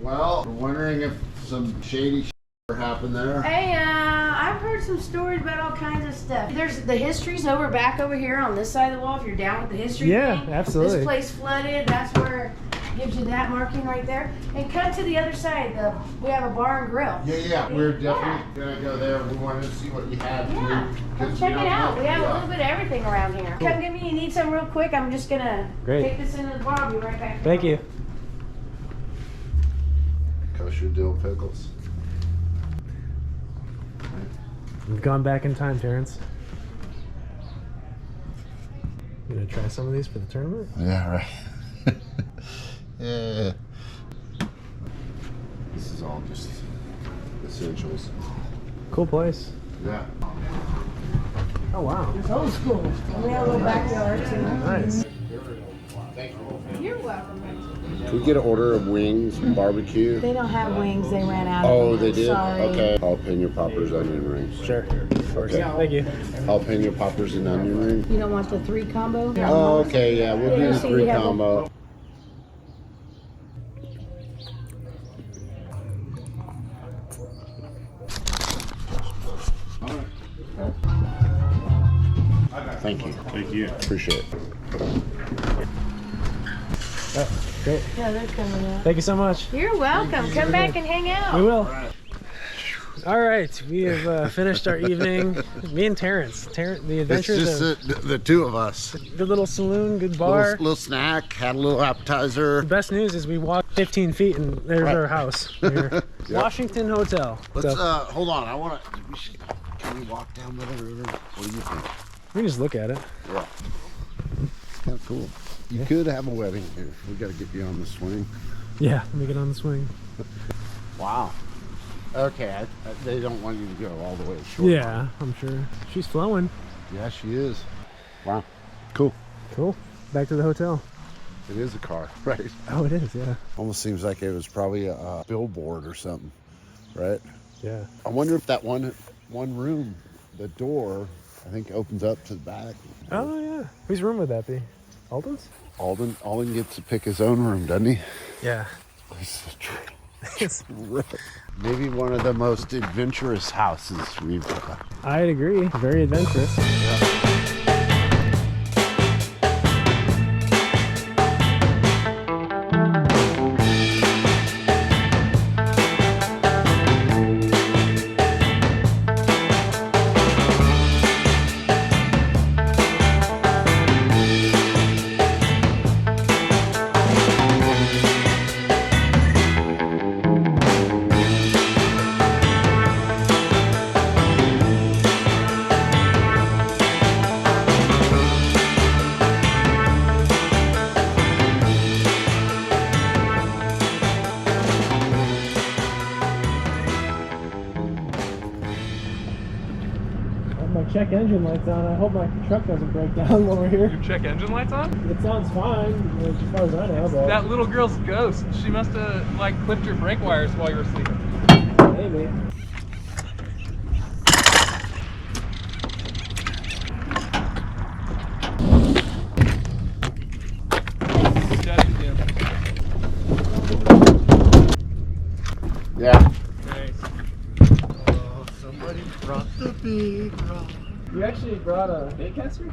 Well, we're wondering if some shady happened there.
Hey, I've heard some stories about all kinds of stuff. There's the history's back over here on this side of the wall. If you're down with the history
Yeah,
thing.
absolutely.
This place flooded. That's where it gives you that marking right there. And cut to the other side. We have a bar and grill.
Yeah. We're definitely gonna go there. We wanted to see what you had.
Yeah, come check it out. We have a little bit of everything around here. Come get me. You need something real quick. I'm just gonna take this into the bar. I'll be right back.
Thank you.
Kosher dill pickles.
We've gone back in time, Terrence. You gonna try some of these for the tournament?
Yeah, right. Yeah. This is all just essentials.
Cool place.
Yeah.
Oh wow.
It's old school. And we have a little backyard too.
Nice.
You're welcome.
Can we get an order of wings, barbecue?
They don't have wings. They ran out of
Oh,
them.
they did?
Sorry.
Okay. Jalapeno poppers, onion rings.
Sure. Of course.
Okay.
Thank you.
Jalapeno poppers and onion rings.
You don't want the 3 combo?
Oh, okay. Yeah, we'll do
Yeah,
the
so
3
you have
combo. Thank you.
Thank you.
Appreciate it.
Oh, great.
Yeah, they're coming out.
Thank you so much.
You're welcome. Come back and hang out.
We will. All right, we have finished our evening. Me and Terrence. The
It's
adventures
just
of
the two of us.
good little saloon, good bar.
Little snack, had a little appetizer.
The best news is we walked 15 feet and there's our house. Here. Washington Hotel.
Let's
So,
hold on. Can we walk down by the river? What do you think?
we can just look at it.
Yeah. Kind of cool. You could have a wedding here. We got to get you on the swing.
Yeah, let me get on the swing.
Wow. Okay, they don't want you to go all the way short.
Yeah, I'm sure. She's flowing.
Yeah, she is. Wow. Cool.
Cool. Back to the hotel.
It is a car, right?
Oh, it is, yeah.
Almost seems like it was probably a billboard or something, right?
Yeah.
I wonder if that one room, the door, I think opens up to the back.
Oh, yeah. Whose room would that be? Alden's?
Alden gets to pick his own room, doesn't he?
Yeah.
It's maybe one of the most adventurous houses we've
I'd agree. Very adventurous. My check engine light's on. I hope my truck doesn't break down while we're here.
Your check engine light's on?
It sounds fine, as far as I know, but
That little girl's ghost. She must have like clipped your brake wires while you were sleeping.
maybe.
Good job, Jim.
Yeah.
Nice.
Oh, somebody brought the big rock.
You actually brought a baitcaster?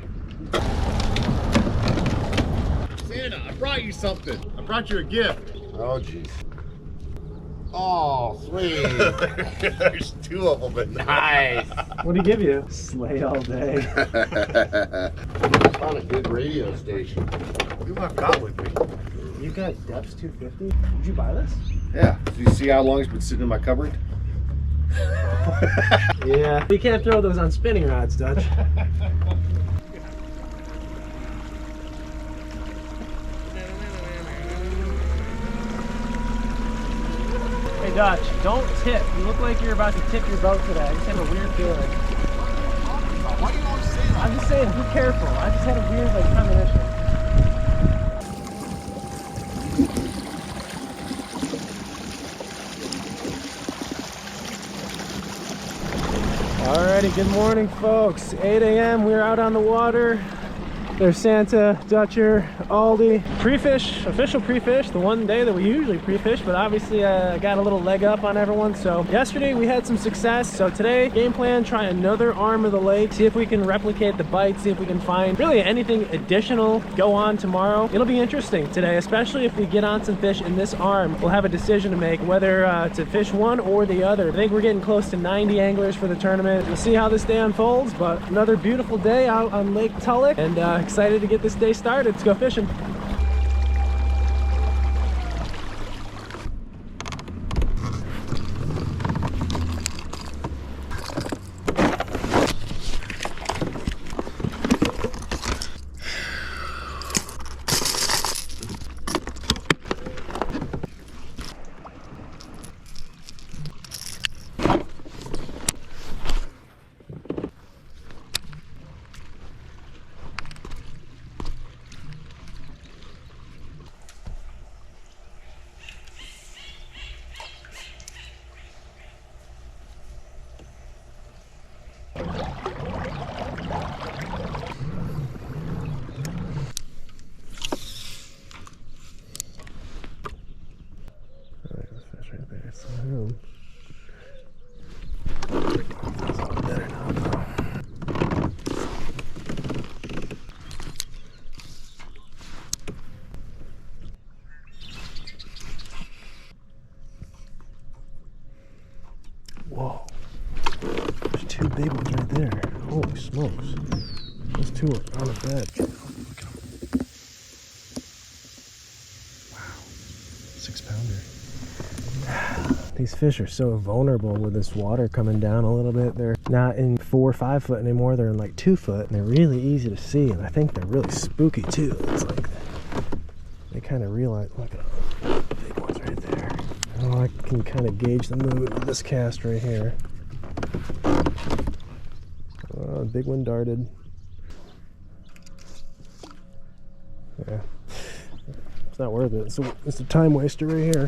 Santa, I brought you something. I brought you a gift. Oh, jeez. Oh, sweet. There's 2 of them. Nice.
What did he give you? Slay all day.
Found a good radio station. Who have I got with me?
You got Depths 250? Did you buy this?
Yeah. Do you see how long it's been sitting in my cupboard?
Yeah, you can't throw those on spinning rods, Dutch. Hey Dutch, don't tip. You look like you're about to tip your boat today. I just have a weird feeling.
Why do you always say that?
I'm just saying, be careful. I just had a weird like premonition. Alrighty, good morning folks. 8 a.m. we're out on the water. There's Santa, Dutcher, Aldie. Pre-fish, official pre-fish, the one day that we usually pre-fish, but obviously got a little leg up on everyone. So yesterday we had some success. So today, game plan, try another arm of the lake, see if we can replicate the bite, see if we can find really anything additional go on tomorrow. It'll be interesting today, especially if we get on some fish in this arm. We'll have a decision to make whether to fish one or the other. I think we're getting close to 90 anglers for the tournament. We'll see how this day unfolds, but another beautiful day out on Lake Tulloch, and excited to get this day started. Let's go fishing. Whoa, there's two big ones right there. Holy smokes. Those two are on the bed. Look at them. Wow, 6-pounder. These fish are so vulnerable with this water coming down a little bit. They're not in 4 or 5 foot anymore. They're in like 2 foot, and they're really easy to see. And I think they're really spooky too. It's like they kind of realize. Look at them, big ones right there. Oh, I can kind of gauge the mood with this cast right here. Oh, big one darted. Yeah, it's not worth it. So it's a time waster right here.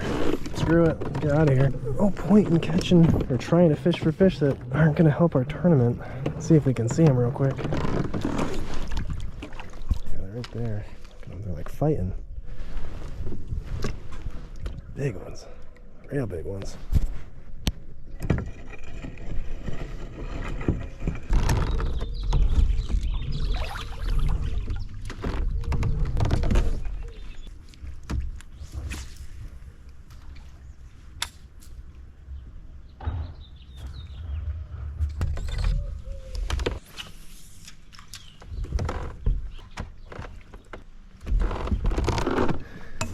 Screw it, get out of here. No point in catching or trying to fish for fish that aren't going to help our tournament. Let's see if we can see them real quick. Yeah, they're right there. They're like fighting. Big ones. Real big ones.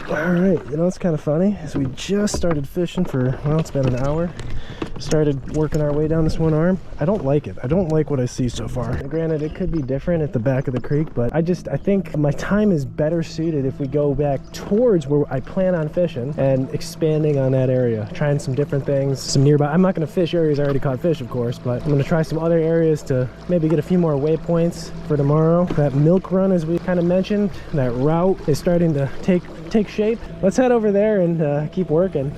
Alright, you know what's kind of funny is we just started fishing for, well, it's been an hour. Started working our way down this one arm. I don't like it. I don't like what I see so far. Granted, it could be different at the back of the creek, but I think my time is better suited if we go back towards where I plan on fishing and expanding on that area, trying some different things, some nearby. I'm not going to fish areas I already caught fish, of course, but I'm going to try some other areas to maybe get a few more waypoints for tomorrow. That milk run, as we kind of mentioned, that route is starting to take shape. Let's head over there and keep working.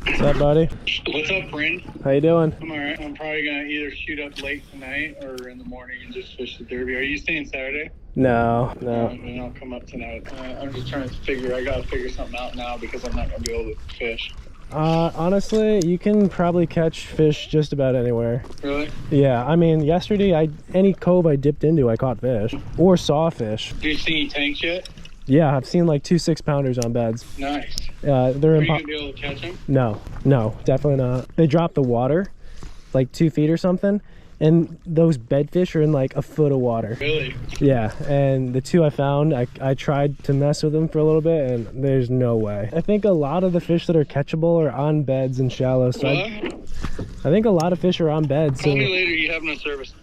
What's up, buddy?
What's up, friend?
How you doing?
I'm alright. I'm probably gonna either shoot up late tonight or in the morning and just fish the derby. Are you staying Saturday?
No.
Then I'll come up tonight. I'm just trying to I gotta figure something out now because I'm not gonna be able to fish.
Honestly, you can probably catch fish just about anywhere.
Really?
Yeah, I mean, yesterday, any cove I dipped into, I caught fish or saw fish.
Do you see any tanks yet?
Yeah, I've seen like 2 6-pounders on beds.
Nice.
They're
Are you gonna be able to catch them?
No, definitely not. They drop the water like 2 feet or something, And those bedfish are in like a foot of water.
Really?
Yeah, and the two I found, I tried to mess with them for a little bit, and there's no way. I think a lot of the fish that are catchable are on beds and shallow. So I think a lot of fish are on beds.
Call me later. You have no service.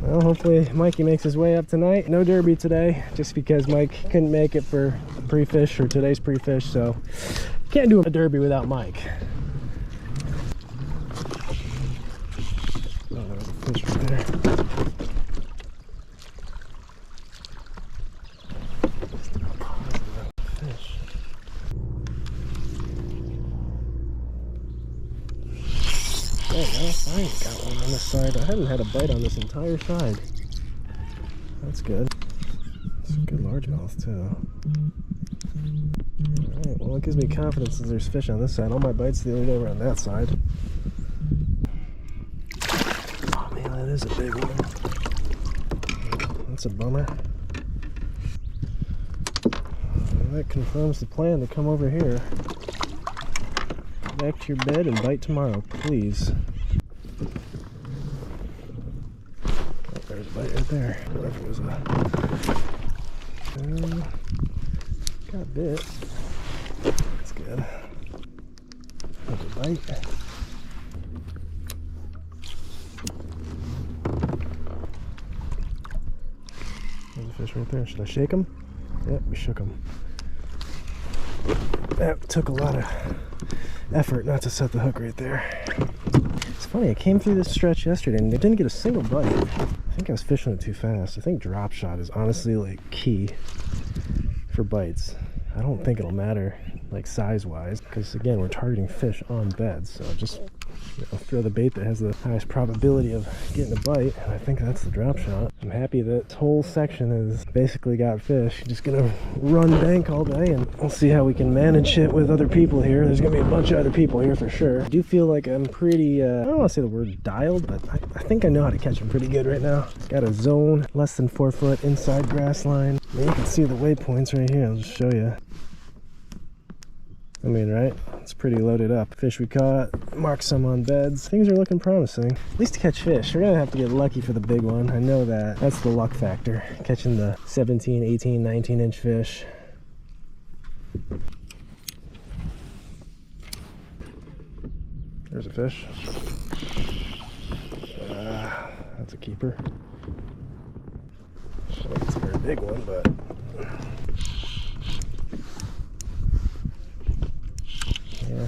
Well, hopefully Mikey makes his way up tonight. No derby today, just because Mike couldn't make it for pre-fish or today's pre-fish, so can't do a derby without Mike. Oh, there's a fish right there. Fish. Oh, well, I ain't got one on this side. I haven't had a bite on this entire side. That's good. It's a good largemouth too. Alright, well it gives me confidence that there's fish on this side. All my bites the other day were on that side. Oh man, that is a big one. That's a bummer. Well, that confirms the plan to come over here. Back to your bed and bite tomorrow, please. Oh, there's a bite right there. I don't know if it was got bit. That's good. There's a bite. There's a fish right there. Should I shake him? Yep, we shook him. That took a lot of effort not to set the hook right there. It's funny, I came through this stretch yesterday and I didn't get a single bite. I think I was fishing it too fast. I think drop shot is honestly like key for bites. I don't think it'll matter like size wise, because again we're targeting fish on beds, so just throw the bait that has the highest probability of getting a bite, and I think that's the drop shot. I'm happy that this whole section has basically got fish. Just gonna run bank all day and we'll see how we can manage it with other people here. There's gonna be a bunch of other people here for sure. I do feel like I'm pretty I don't want to say the word dialed, but I think I know how to catch them pretty good right now. Got a zone less than 4 foot inside grass line. You can see the waypoints right here. I'll just show you. I mean, right? It's pretty loaded up. Fish we caught, marked some on beds. Things are looking promising. At least to catch fish. We're gonna have to get lucky for the big one. I know that. That's the luck factor. Catching the 17, 18, 19 inch fish. There's a fish. That's a keeper. It's a very big one, but yeah,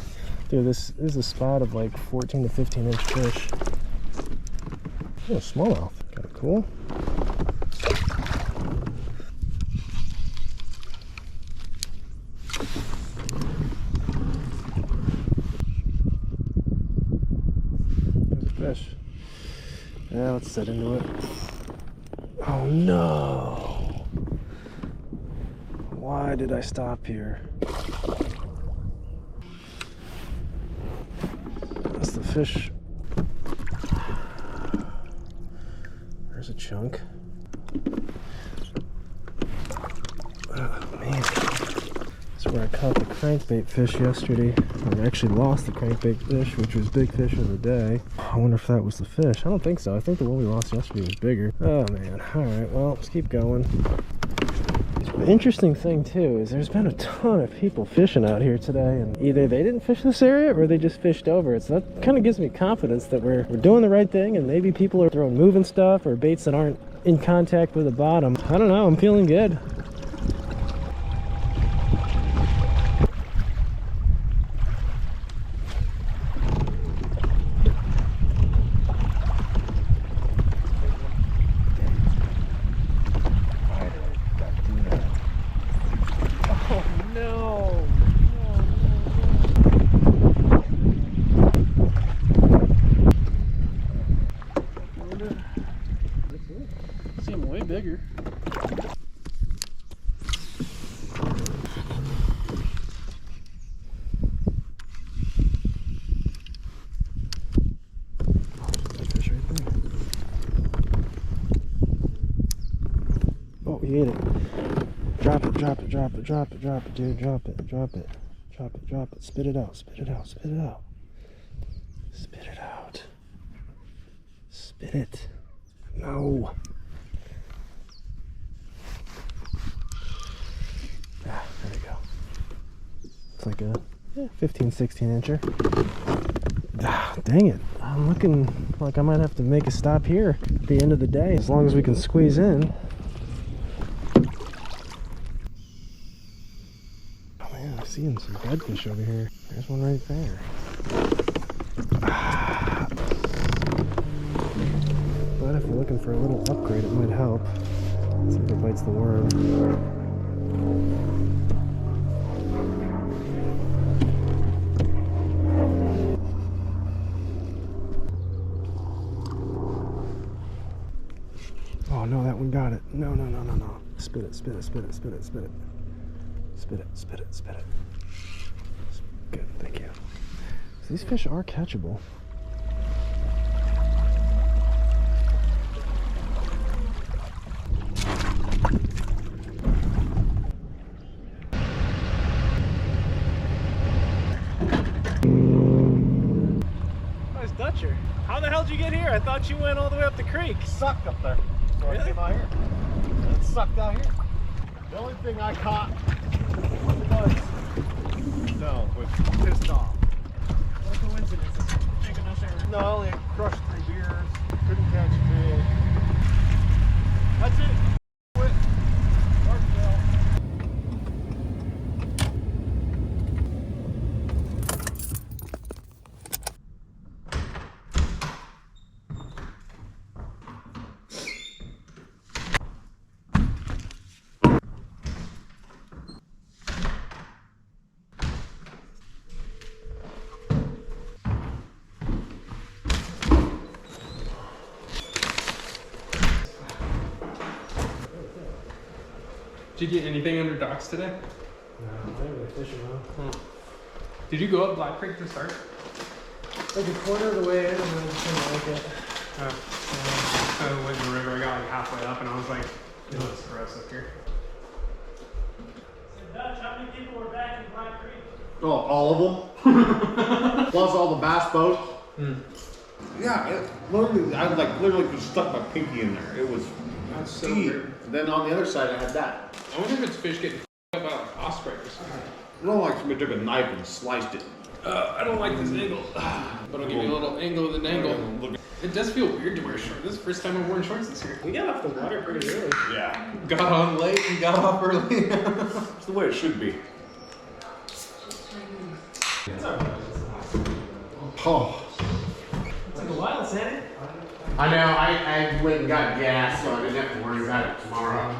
dude, this is a spot of like 14 to 15 inch fish. Oh, smallmouth, kind of cool. There's a fish. Yeah, let's set into it. Oh no! Why did I stop here? That's the fish. There's a chunk. Oh man. That's where I caught the crankbait fish yesterday. I actually lost the crankbait fish, which was big fish of the day. I wonder if that was the fish. I don't think so. I think the one we lost yesterday was bigger. Oh man. Alright, well, let's keep going. The interesting thing too is there's been a ton of people fishing out here today, and either they didn't fish this area or they just fished over it. So that kind of gives me confidence that we're doing the right thing, and maybe people are throwing moving stuff or baits that aren't in contact with the bottom. I don't know. I'm feeling good. Seem way bigger. That fish right there. Oh, he ate it. Drop it, drop it, drop it, drop it, drop it, dude. Drop it, drop it, drop it, drop it. Spit it out, spit it out, spit it out. Spit it out. Spit it. No. Ah, there we go. It's like a 15, 16 incher. Ah, dang it. I'm looking like I might have to make a stop here at the end of the day, as long as we can squeeze in. Oh man, I'm seeing some redfish over here. There's one right there. Ah. But if you're looking for a little upgrade, it might help. Let's see if it bites the worm. Oh no, that one got it. No, no, no, no, no. Spit it, spit it, spit it, spit it, spit it. Spit it, spit it, spit it. Good, thank you. So these fish are catchable. Nice Dutcher. How the hell did you get here? I thought you went all the way up the creek.
Sucked up there. So
Really?
I came out here. It sucked out here. The only thing I caught was pissed off.
What a coincidence. Chicken no share.
No, I only crushed 3 beers. Couldn't catch fish. That's it. Quit. Dark bell.
Did you get anything under docks today?
No, I didn't really fish around.
Did you go up Black Creek to start?
Like a quarter of the way in and then I just didn't like it.
I went in the river, I got like halfway up and I was like, it looks gross up here.
Dutch, how many people were back in Black Creek?
Oh, all of them? Plus all the bass boats? Yeah, it literally, I literally could stuck my pinky in there. It was
That's so
deep.
weird.
Then on the other side I had that.
I wonder if it's fish getting up by like osprey or something.
I don't like somebody took a knife and sliced it.
I don't like this angle, but I'll give you a little angle of an angle. It does feel weird to wear shorts. This is the first time I've worn shorts this year.
We got off the water pretty early.
Yeah.
Got on late and got off early.
It's the way it should be. Oh.
It's like a while, Sandy.
I know, I went and got gas, so I didn't have to worry about it tomorrow.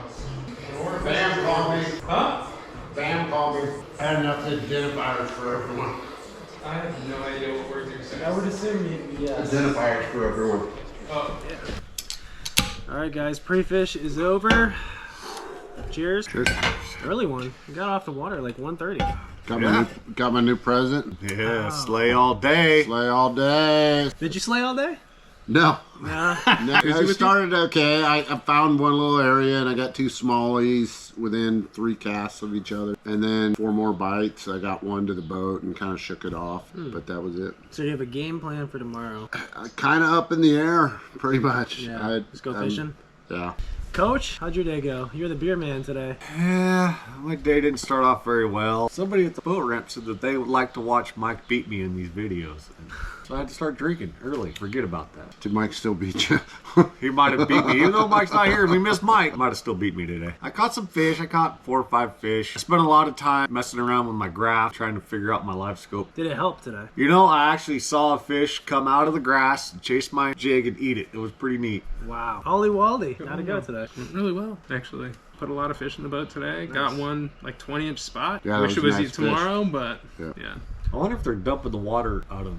Bam called me.
Huh?
Bam called me. I had enough identifiers for everyone.
I have no idea what words you're saying.
I would assume yes.
Identifiers for everyone.
Oh, yeah.
Alright guys, pre-fish is over. Cheers.
Cheers.
Early one. We got off the water like 1:30.
Got my new present.
Yeah, slay all day.
Slay all day.
Did you slay all day?
No.
Nah.
No, it started okay. I found one little area and I got 2 smallies within 3 casts of each other. And then 4 more bites. I got one to the boat and kind of shook it off. But that was it.
So you have a game plan for tomorrow?
Kind of up in the air, pretty much.
Yeah. Let's go fishing.
Yeah.
Coach, how'd your day go? You're the beer man today.
Yeah, my day didn't start off very well. Somebody at the boat ramp said that they would like to watch Mike beat me in these videos. And so I had to start drinking early. Forget about that.
Did Mike still beat you?
He might have beat me. Even though Mike's not here, we missed Mike. Might have still beat me today. I caught some fish. I caught 4 or 5 fish. I spent a lot of time messing around with my graph, trying to figure out my live scope.
Did it help today?
You know, I actually saw a fish come out of the grass, chase my jig, and eat it. It was pretty neat.
Wow. Ollie Waldy. How'd it go today?
Went really well, actually. Put a lot of fish in the boat today. Nice. Got one like 20-inch spot.
Yeah,
Wish it was
nice
tomorrow, but
yeah.
I wonder if they're dumping the water out of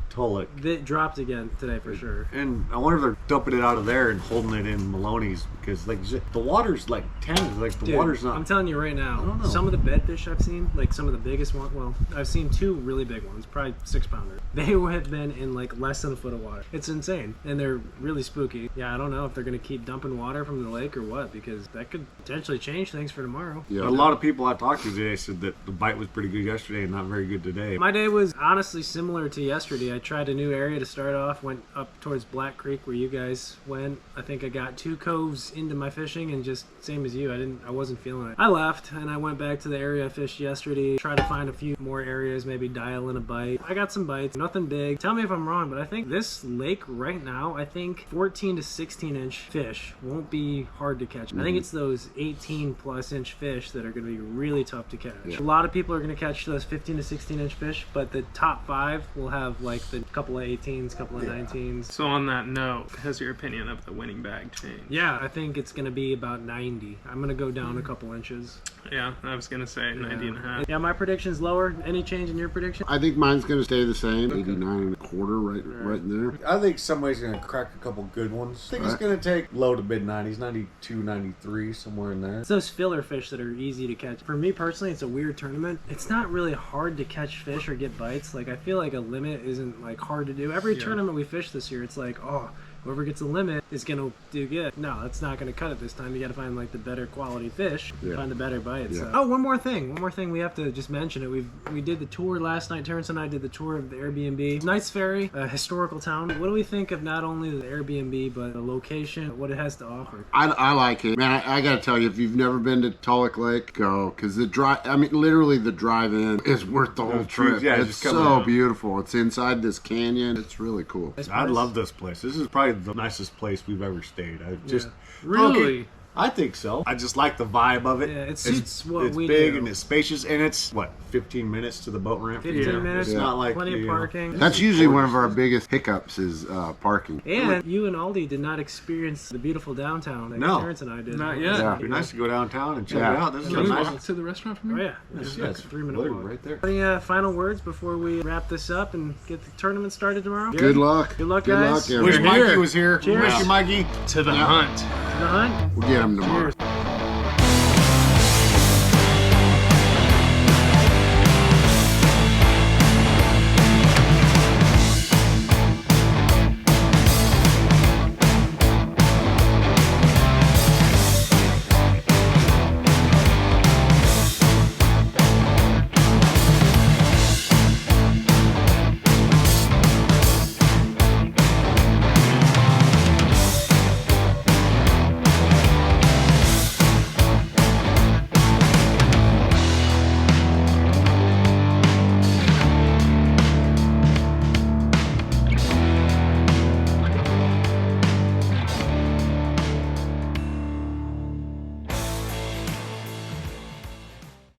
Tulloch.
It dropped again today for sure.
And I wonder if they're dumping it out of there and holding it in Maloney's, because like the water's like tender. Like the
Dude,
water's not.
I'm telling you right now,
I don't know.
some of the bedfish I've seen, like some of the biggest ones, well, I've seen 2 really big ones, probably 6-pounder. They have been in like less than a foot of water. It's insane. And they're really spooky. Yeah, I don't know if they're going to keep dumping water from the lake or what, because that could potentially change things for tomorrow.
Yeah.
A lot of people I talked to today said that the bite was pretty good yesterday and not very good today.
My day was honestly similar to yesterday. tried a new area to start off. Went up towards Black Creek where you guys went. I think I got 2 coves into my fishing, and just same as you, I wasn't feeling it. I left and I went back to the area I fished yesterday. Tried to find a few more areas, maybe dial in a bite. I got some bites, nothing big. Tell me if I'm wrong, but I think this lake right now, I think 14 to 16 inch fish won't be hard to catch. I think it's those 18 plus inch fish that are going to be really tough to catch. A lot of people are going to catch those 15 to 16 inch fish, but the top 5 will have like the couple of 18s, couple of 19s.
So on that note, has your opinion of the winning bag changed?
Yeah, I think it's going to be about 90. I'm going to go down a couple inches.
Yeah, I was going to say 90 and a half.
Yeah, my prediction's lower. Any change in your prediction?
I think mine's going to stay the same. 89.25, right in there.
I think somebody's going to crack a couple good ones. I think it's going to take low to mid 90s, 92, 93, somewhere in there.
It's those filler fish that are easy to catch. For me personally, it's a weird tournament. It's not really hard to catch fish or get bites. Like, I feel like a limit isn't like hard to do. Every tournament we fish this year, it's like, oh, whoever gets a limit is gonna do good. No, that's not gonna cut it this time. You gotta find like the better quality fish, find the better bites. So. Oh, one more thing we have to just mention it. We did the tour last night. Terrence and I did the tour of the Airbnb. Nice ferry, a historical town. What do we think of not only the Airbnb but the location, what it has to offer?
I like it, man. I gotta tell you, if you've never been to Tulloch Lake, go, because the drive. I mean, literally the drive-in is worth the whole trip.
Yeah,
it's so beautiful. It's inside this canyon. It's really cool.
I love this place. This is probably the nicest place we've ever stayed. I just
really.
I think so. I just like the vibe of it.
Yeah, it suits what
it's
we
big
do.
and it's spacious, and it's what, 15 minutes to the boat ramp.
15 minutes.
It's not like
plenty of parking.
That's usually one of our biggest hiccups is parking.
And you and Aldie did not experience the beautiful downtown like Terrence and I did.
Not yet.
Yeah.
It'd be nice to go downtown and check it out. This is
Can
a
we
nice.
walk to the restaurant from here?
Oh yeah,
Yes,
it's a 3-minute walk.
right there.
Any final words before we wrap this up and get the tournament started tomorrow?
Good luck.
Good luck, guys.
Good luck,
Wish
everybody.
Mikey was here.
Cheers.
Miss you, Mikey.
To the hunt.
To the hunt.
We'll get him tomorrow.
Cheers.